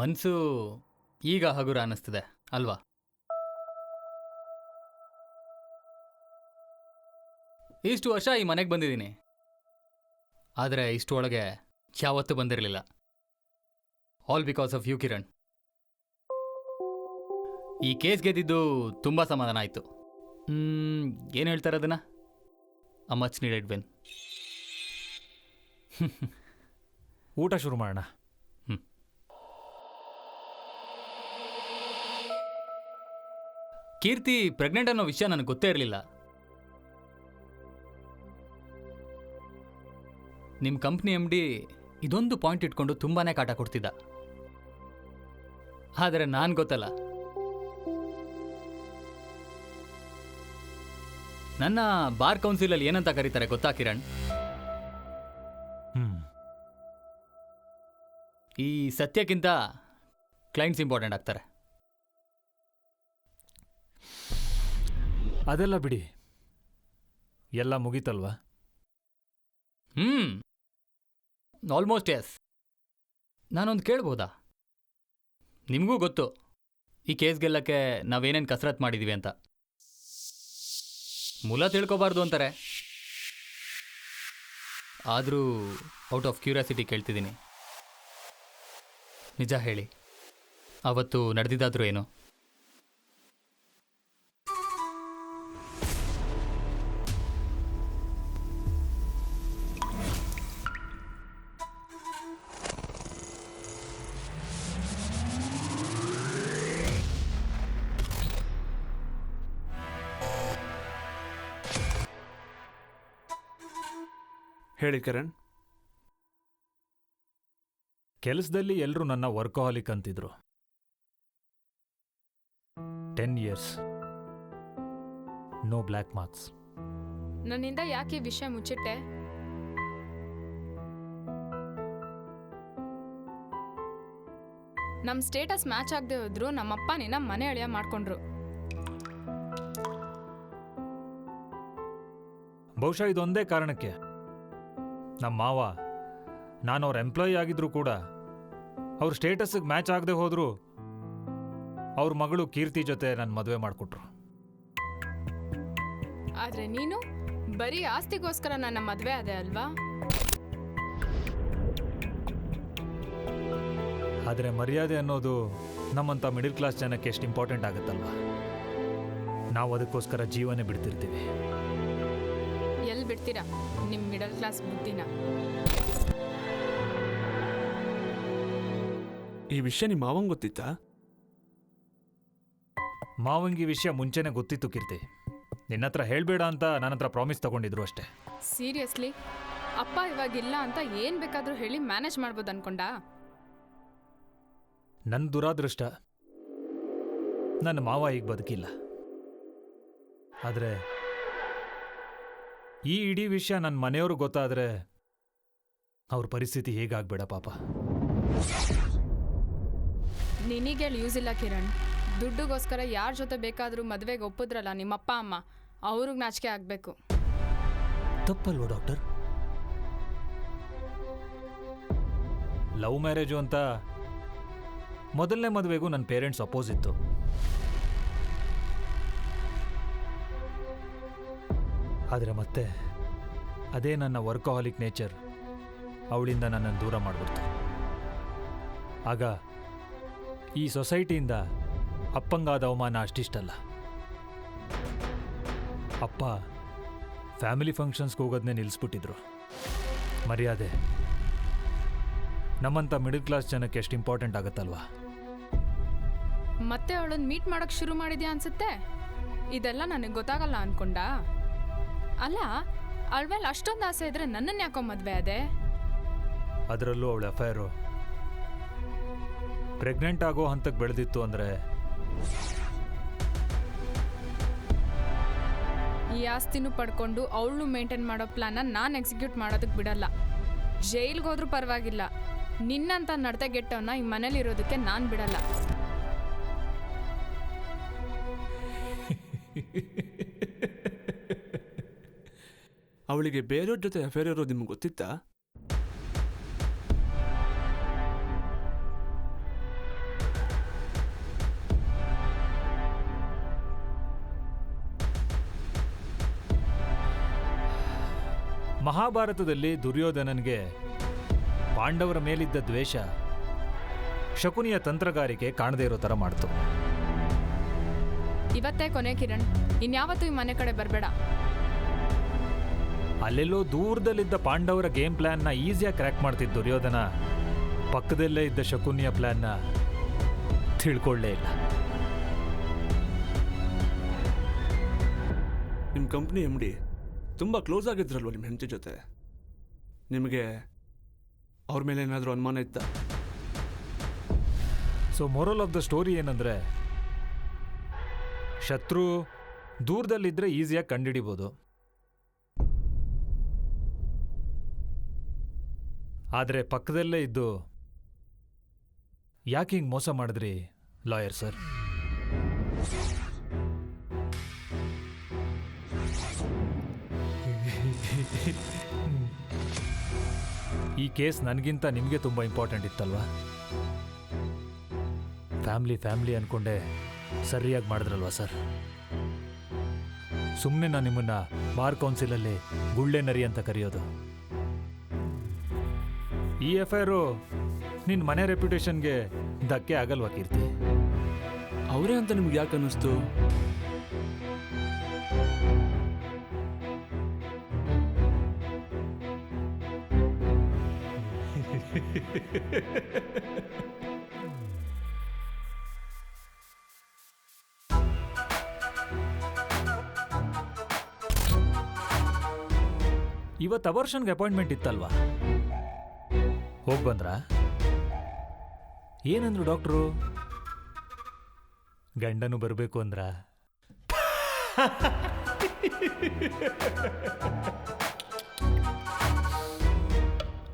ಮನಸ್ಸು ಈಗ ಹಗುರ ಅನ್ನಿಸ್ತಿದೆ ಅಲ್ವಾ? ಇಷ್ಟು ವರ್ಷ ಈ ಮನೆಗೆ ಬಂದಿದ್ದೀನಿ, ಆದರೆ ಇಷ್ಟು ಒಳಗೆ ಯಾವತ್ತೂ ಬಂದಿರಲಿಲ್ಲ. All because of you Kiran. ಈ ಕೇಸ್ ಗೆದ್ದಿದ್ದು ತುಂಬ ಸಮಾಧಾನ ಆಯಿತು. ಏನು ಹೇಳ್ತಾರೆ ಅದನ್ನು? A much needed win. ಊಟ ಶುರು ಮಾಡೋಣ. ಕೀರ್ತಿ ಪ್ರೆಗ್ನೆಂಟ್ ಅನ್ನೋ ವಿಷಯ ನನಗೆ ಗೊತ್ತೇ ಇರಲಿಲ್ಲ. ನಿಮ್ಮ ಕಂಪ್ನಿ MD ಇದೊಂದು ಪಾಯಿಂಟ್ ಇಟ್ಕೊಂಡು ತುಂಬಾ ಕಾಟ ಕೊಡ್ತಿದ್ದ. ಆದರೆ ನಾನು ಗೊತ್ತಲ್ಲ, ನನ್ನ ಬಾರ್ ಕೌನ್ಸಿಲಲ್ಲಿ ಏನಂತ ಕರೀತಾರೆ ಗೊತ್ತಾ ಕಿರಣ್? ಈ ಸತ್ಯಕ್ಕಿಂತ ಕ್ಲೈಂಟ್ಸ್ ಇಂಪಾರ್ಟೆಂಟ್ ಆಗ್ತಾರೆ. ಅದೆಲ್ಲ ಬಿಡಿ, ಎಲ್ಲ ಮುಗೀತಲ್ವಾ? Almost S. ನಾನೊಂದು ಕೇಳ್ಬೋದಾ? ನಿಮಗೂ ಗೊತ್ತು ಈ ಕೇಸ್ ಗೆಲ್ಲಕ್ಕೆ ನಾವೇನೇನು ಕಸರತ್ತು ಮಾಡಿದ್ದೀವಿ ಅಂತ. ಮೂಲ ತಿಳ್ಕೊಬಾರ್ದು ಅಂತಾರೆ, ಆದರೂ ಔಟ್ ಆಫ್ ಕ್ಯೂರಿಯಾಸಿಟಿ ಕೇಳ್ತಿದ್ದೀನಿ. ನಿಜ ಹೇಳಿ, ಅವತ್ತು ನಡೆದಿದ್ದಾದ್ರೂ ಏನು? ಹೇಳಿ ಕಿರಣ್. ಕೆಲಸದಲ್ಲಿ ಎಲ್ಲರೂ ನನ್ನ ವರ್ಕಹಾಲಿಕ್ ಅಂತಿದ್ರು. 10 years, ನೋ ಬ್ಲ್ಯಾಕ್ ಮಾರ್ಕ್ಸ್. ನನ್ನಿಂದ ಯಾಕೆ ಈ ವಿಷಯ ಮುಚ್ಚಿಟ್ಟೆ? ನಮ್ಮ ಸ್ಟೇಟಸ್ ಮ್ಯಾಚ್ ಆಗದೆ ಹೋದ್ರು ನಮ್ಮಪ್ಪ ನಿನ್ನ ಮನೆ ಅಳಿಯ ಮಾಡ್ಕೊಂಡ್ರು. ಬಹುಶಃ ಇದೊಂದೇ ಕಾರಣಕ್ಕೆ ನಮ್ಮ ಮಾವ, ನಾನು ಅವ್ರ ಎಂಪ್ಲಾಯಿ ಆಗಿದ್ರು ಕೂಡ ಅವ್ರ ಸ್ಟೇಟಸ್ಗೆ ಮ್ಯಾಚ್ ಆಗದೆ ಹೋದ್ರು ಅವ್ರ ಮಗಳು ಕೀರ್ತಿ ಜೊತೆ ನನ್ನ ಮದುವೆ ಮಾಡಿಕೊಟ್ರು. ಆದ್ರೆ ನೀನು ಬರೀ ಆಸ್ತಿಗೋಸ್ಕರ ನನ್ನ ಮದುವೆ ಆದೆ ಅಲ್ವಾ? ಆದರೆ ಮರ್ಯಾದೆ ಅನ್ನೋದು ನಮ್ಮಂಥ ಮಿಡಲ್ ಕ್ಲಾಸ್ ಜನಕ್ಕೆ ಎಷ್ಟು ಇಂಪಾರ್ಟೆಂಟ್ ಆಗುತ್ತಲ್ವಾ? ನಾವು ಅದಕ್ಕೋಸ್ಕರ ಜೀವನೇ ಬಿಡ್ತಿರ್ತೀವಿ. ಎಲ್ಲಿ ಬಿಡ್ತೀರಾ ನಿಮ್ಮ ಮಿಡಲ್ ಕ್ಲಾಸ್ ಬುದ್ಧಿನ? ಈ ವಿಷಯ ನಿಮ್ಮ ಮಾವಂಗೆ ಗೊತ್ತಿತ್ತಾ? ಮಾವಂಗಿ ವಿಷಯ ಮುಂಚೆನೇ ಗೊತ್ತಿತ್ತು ಕೀರ್ತಿ. ನಿನ್ನ ಹತ್ರ ಹೇಳಬೇಡ ಅಂತ ನನ್ನ ಹತ್ರ ಪ್ರಾಮಿಸ್ ತಗೊಂಡಿದ್ರು ಅಷ್ಟೇ. ಸೀರಿಯಸ್ಲಿ ಅಪ್ಪ ಇವಾಗಿಲ್ಲ ಅಂತ ಏನು ಬೇಕಾದರೂ ಹೇಳಿ ಮ್ಯಾನೇಜ್ ಮಾಡ್ಬೋದು ಅನ್ಕೊಂಡಾ? ನನ್ನ ದುರಾದೃಷ್ಟ, ನನ್ನ ಮಾವ ಈಗ ಬದುಕಿಲ್ಲ. ಆದರೆ ಈ ಇಡೀ ವಿಷಯ ನನ್ನ ಮನೆಯವರು ಗೊತ್ತಾದರೆ ಅವ್ರ ಪರಿಸ್ಥಿತಿ ಹೇಗಾಗ್ಬೇಡ ಪಾಪ. ನಿನಗೇಳಿ ಯೂಸ್ ಇಲ್ಲ ಕಿರಣ್. ದುಡ್ಡುಗೋಸ್ಕರ ಯಾರ ಜೊತೆ ಬೇಕಾದರೂ ಮದುವೆಗೆ ಒಪ್ಪಿದ್ರಲ್ಲ ನಿಮ್ಮಪ್ಪ ಅಮ್ಮ, ಅವ್ರಿಗೆ ನಾಚಿಕೆ ಆಗಬೇಕು. ತಪ್ಪಲ್ವ ಡಾಕ್ಟರ್? ಲವ್ ಮ್ಯಾರೇಜು ಅಂತ ಮೊದಲನೇ ಮದುವೆಗೂ ನನ್ನ ಪೇರೆಂಟ್ಸ್ ಅಪೋಸ್ ಇತ್ತು. ಆದರೆ ಮತ್ತೆ ಅದೇ ನನ್ನ ವರ್ಕಹಾಲಿಕ್ ನೇಚರ್ ಅವಳಿಂದ ನನ್ನನ್ನು ದೂರ ಮಾಡಿಬಿಡ್ತು. ಆಗ ಈ ಸೊಸೈಟಿಯಿಂದ ಅಪ್ಪಂಗಾದ ಅವಮಾನ ಅಷ್ಟಿಷ್ಟಲ್ಲ. ಅಪ್ಪ ಫ್ಯಾಮಿಲಿ ಫಂಕ್ಷನ್ಸ್ಗೆ ಹೋಗೋದನ್ನೇ ನಿಲ್ಲಿಸ್ಬಿಟ್ಟಿದ್ರು. ಮರ್ಯಾದೆ ನಮ್ಮಂಥ ಮಿಡಲ್ ಕ್ಲಾಸ್ ಜನಕ್ಕೆ ಎಷ್ಟು ಇಂಪಾರ್ಟೆಂಟ್ ಆಗುತ್ತಲ್ವಾ? ಮತ್ತೆ ಅವಳನ್ನು ಮೀಟ್ ಮಾಡೋಕ್ಕೆ ಶುರು ಮಾಡಿದ್ಯಾ ಅನ್ಸುತ್ತೆ. ಇದೆಲ್ಲ ನನಗೆ ಗೊತ್ತಾಗಲ್ಲ ಅನ್ಕೊಂಡ? ಅಲ್ಲ, ಅವಳ ಮೇಲೆ ಅಷ್ಟೊಂದು ಆಸೆ ಇದ್ರೆ ನನ್ನನ್ನು ಯಾಕೋ ಮದುವೆ ಅದೇ? ಅದರಲ್ಲೂ ಅವಳ ಅಫೇರು ಪ್ರೆಗ್ನೆಂಟ್ ಆಗೋ ಹಂತಕ್ಕೆ ಬೆಳೆದಿತ್ತು ಅಂದರೆ ಈ ಆಸ್ತಿನೂ ಪಡ್ಕೊಂಡು ಅವಳು ಮೇಂಟೈನ್ ಮಾಡೋ ಪ್ಲಾನ್ನ ನಾನು ಎಕ್ಸಿಕ್ಯೂಟ್ ಮಾಡೋದಕ್ಕೆ ಬಿಡಲ್ಲ. ಜೈಲ್ಗೆ ಹೋದ್ರೂ ಪರವಾಗಿಲ್ಲ, ನಿನ್ನಂತ ನಡತೆಗೆಟ್ಟವನ್ನ ಈ ಮನೇಲಿರೋದಕ್ಕೆ ನಾನು ಬಿಡಲ್ಲ. ಅವಳಿಗೆ ಬೇರೆಯವ್ರ ಜೊತೆ ಅಫೇರ್ ಇರೋದು ನಿಮ್ಗೆ ಗೊತ್ತಿತ್ತಾ? ಮಹಾಭಾರತದಲ್ಲಿ ದುರ್ಯೋಧನನ್ಗೆ ಪಾಂಡವರ ಮೇಲಿದ್ದ ದ್ವೇಷ ಶಕುನಿಯ ತಂತ್ರಗಾರಿಕೆ ಕಾಣದೇ ಇರೋ ಥರ ಮಾಡ್ತು. ಇವತ್ತೇ ಕೊನೆ ಕಿರಣ್, ಇನ್ಯಾವತ್ತೂ ಈ ಮನೆ ಕಡೆ ಬರಬೇಡ. ಅಲ್ಲೆಲ್ಲೋ ದೂರದಲ್ಲಿದ್ದ ಪಾಂಡವರ ಗೇಮ್ ಪ್ಲಾನ್ನ ಈಸಿಯಾಗಿ ಕ್ರ್ಯಾಕ್ ಮಾಡ್ತಿದ್ದ ದುರ್ಯೋಧನ ಪಕ್ಕದಲ್ಲೇ ಇದ್ದ ಶಕುನಿಯ ಪ್ಲಾನ್ನ ತಿಳ್ಕೊಳ್ಳೇ ಇಲ್ಲ. ನಿಮ್ಮ ಕಂಪ್ನಿ ಎಮ್ ಡಿ ತುಂಬ ಕ್ಲೋಸ್ ಆಗಿದ್ರಲ್ವ ನಿಮ್ಮ ಹೆಂಡತಿ ಜೊತೆ. ನಿಮಗೆ ಅವ್ರ ಮೇಲೆ ಏನಾದರೂ ಅನುಮಾನ ಇತ್ತಾ? So moral of the story ಏನಂದರೆ, ಶತ್ರು ದೂರದಲ್ಲಿದ್ದರೆ ಈಸಿಯಾಗಿ ಕಂಡುಹಿಡಿಬೋದು, ಆದರೆ ಪಕ್ಕದಲ್ಲೇ ಇದ್ದು ಯಾಕೆ ಹಿಂಗೆ ಮೋಸ ಮಾಡಿದ್ರಿ ಲಾಯರ್ ಸರ್? ಈ ಕೇಸ್ ನನಗಿಂತ ನಿಮಗೆ ತುಂಬ ಇಂಪಾರ್ಟೆಂಟ್ ಇತ್ತಲ್ವಾ? ಫ್ಯಾಮ್ಲಿ ಅನ್ಕೊಂಡೆ ಸರಿಯಾಗಿ ಮಾಡಿದ್ರಲ್ವಾ ಸರ್? ಸುಮ್ಮನೆ ನಾನು ನಿಮ್ಮನ್ನ ಬಾರ್ ಕೌನ್ಸಿಲಲ್ಲಿ ಗುಳ್ಳೆ ನರಿ ಅಂತ ಕರೆಯೋದು. ಈ ಎಫ್ಐಆರು ನಿನ್ನ ಮನೆ ರೆಪ್ಯುಟೇಷನ್ಗೆ ಧಕ್ಕೆ ಆಗಲ್ವಾ ಕೀರ್ತಿ? ಅವರೇ ಅಂತ ನಿಮ್ಗೆ ಯಾಕೆ ಅನ್ನಿಸ್ತು? ಇವತ್ತು ಅಬಾರ್ಷನ್ಗೆ ಅಪಾಯಿಂಟ್ಮೆಂಟ್ ಇತ್ತಲ್ವಾ? ಹೋಗಿ ಬಂದ್ರಾ? ಏನಂದ್ರು ಡಾಕ್ಟ್ರು? ಗಂಡನು ಬರಬೇಕು ಅಂದ್ರ?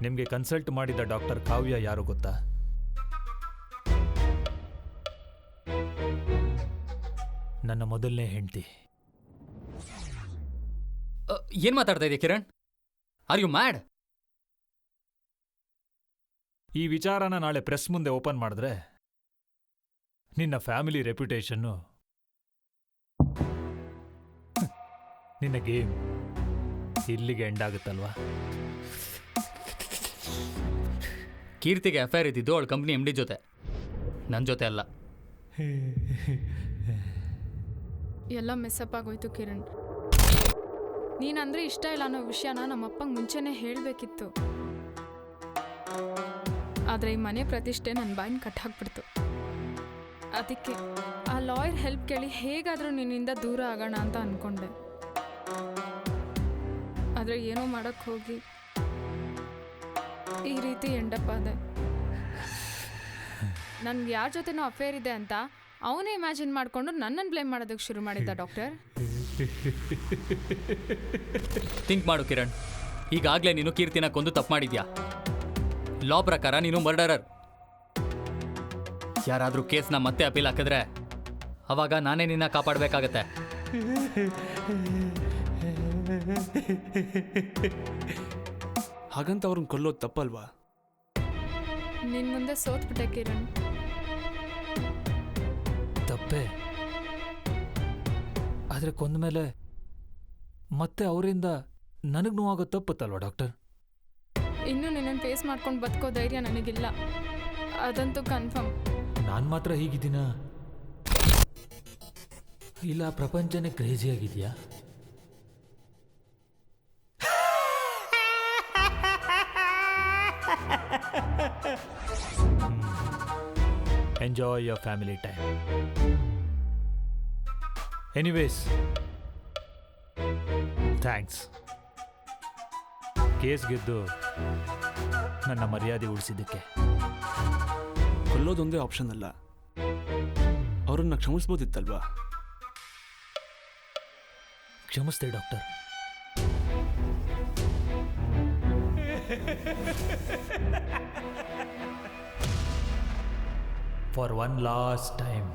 ನಿಮಗೆ ಕನ್ಸಲ್ಟ್ ಮಾಡಿದ ಡಾಕ್ಟರ್ ಕಾವ್ಯ ಯಾರು ಗೊತ್ತಾ? ನನ್ನ ಮೊದಲನೇ ಹೆಂಡತಿ. ಏನು ಮಾತಾಡ್ತಾ ಇದೆಯಾ ಕಿರಣ್? Are you mad? ಈ ವಿಚಾರನ ನಾಳೆ ಪ್ರೆಸ್ ಮುಂದೆ ಓಪನ್ ಮಾಡಿದ್ರೆ ನಿನ್ನ ಫ್ಯಾಮಿಲಿ ರೆಪ್ಯುಟೇಷನ್ನು, ನಿನ್ನ ಗೇಮ್ ಇಲ್ಲಿಗೆ ಎಂಡ್ ಆಗುತ್ತಲ್ವಾ? ಕೀರ್ತಿಗೆ ಅಫೇರ್ ಇದ್ದಿದ್ದು ಅವಳ ಕಂಪ್ನಿ ಎಮ್ ಡಿ ಜೊತೆ, ನನ್ನ ಜೊತೆ ಅಲ್ಲ. ಎಲ್ಲ ಮೆಸ್ಸಪ್ ಆಗೋಯ್ತು ಕಿರಣ್. ನೀನಂದ್ರೆ ಇಷ್ಟ ಇಲ್ಲ ಅನ್ನೋ ವಿಷಯನ ನಮ್ಮಪ್ಪಂಗೆ ಮುಂಚೆನೇ ಹೇಳಬೇಕಿತ್ತು. ಆದರೆ ಈ ಮನೆ ಪ್ರತಿಷ್ಠೆ ನನ್ನ ಬಾಯಿನ ಕಟ್ಟಾಕ್ಬಿಡ್ತು. ಅದಕ್ಕೆ ಆ ಲಾಯರ್ ಹೆಲ್ಪ್ ಕೇಳಿ ಹೇಗಾದರೂ ನಿನ್ನಿಂದ ದೂರ ಆಗೋಣ ಅಂತ ಅಂದ್ಕೊಂಡೆ. ಆದರೆ ಏನೋ ಮಾಡೋಕ್ಕೆ ಹೋಗಿ ಈ ರೀತಿ ಎಂಡಪ್ ಆದೆ. ನನ್ಗೆ ಯಾರ ಜೊತೆನೋ ಅಫೇರ್ ಇದೆ ಅಂತ ಅವನೇ ಇಮ್ಯಾಜಿನ್ ಮಾಡಿಕೊಂಡು ನನ್ನನ್ನು ಬ್ಲೇಮ್ ಮಾಡೋದಕ್ಕೆ ಶುರು ಮಾಡಿದ್ದ ಡಾಕ್ಟರ್. ಥಿಂಕ್ ಮಾಡು ಕಿರಣ್, ಈಗಾಗಲೇ ನೀನು ಕೀರ್ತಿನ ಕೊಂದು ತಪ್ಪು ಮಾಡಿದ್ಯಾ. ಲಾ ಪ್ರಕಾರ ನೀನು ಮರ್ಡರರ್. ಯಾರಾದರೂ ಕೇಸ್ನ ಮತ್ತೆ ಅಪೀಲ್ ಹಾಕಿದ್ರೆ ಅವಾಗ ನಾನೇ ನಿನ್ನ ಕಾಪಾಡಬೇಕಾಗತ್ತೆ. ಹಾಗಂತ ಅವ್ರನ್ನ ಕೊಲ್ಲೋದು ತಪ್ಪಲ್ವಾ? ನಿನ್ನ ಮುಂದೆ ಸೋತ್ಬಿಟ್ಟೆ ಕಿರಣ್. ತಪ್ಪೆ, ಆದರೆ ಕೊಂದ್ಮೇಲೆ ಮತ್ತೆ ಅವರಿಂದ ನನಗೆ ನೋವಾಗೋ ತಪ್ಪುತ್ತಲ್ವಾ ಡಾಕ್ಟರ್? ಇನ್ನೂ ನಿನ್ನನ್ನು ಫೇಸ್ ಮಾಡ್ಕೊಂಡು ಬದುಕೋ ಧೈರ್ಯ ನನಗಿಲ್ಲ, ಅದಂತೂ ಕನ್ಫರ್ಮ್. ನಾನು ಮಾತ್ರ ಹೀಗಿದ್ದೀನಾ, ಇಲ್ಲ ಪ್ರಪಂಚನೇ ಕ್ರೇಜಿಯಾಗಿದೆಯಾ? Enjoy your family time. Anyways, thanks. Case ಗೆದ್ದು ನನ್ನ ಮರ್ಯಾದೆ ಉಳಿಸಿದ್ದಕ್ಕೆ. ಕೊಲ್ಲೋದೊಂದೇ ಆಪ್ಷನ್ ಅಲ್ಲ, ಅವರನ್ನ ಕ್ಷಮಿಸ್ಬೋದಿತ್ತಲ್ವಾ? ಕ್ಷಮಿಸ್ತೆ doctor. For one last time.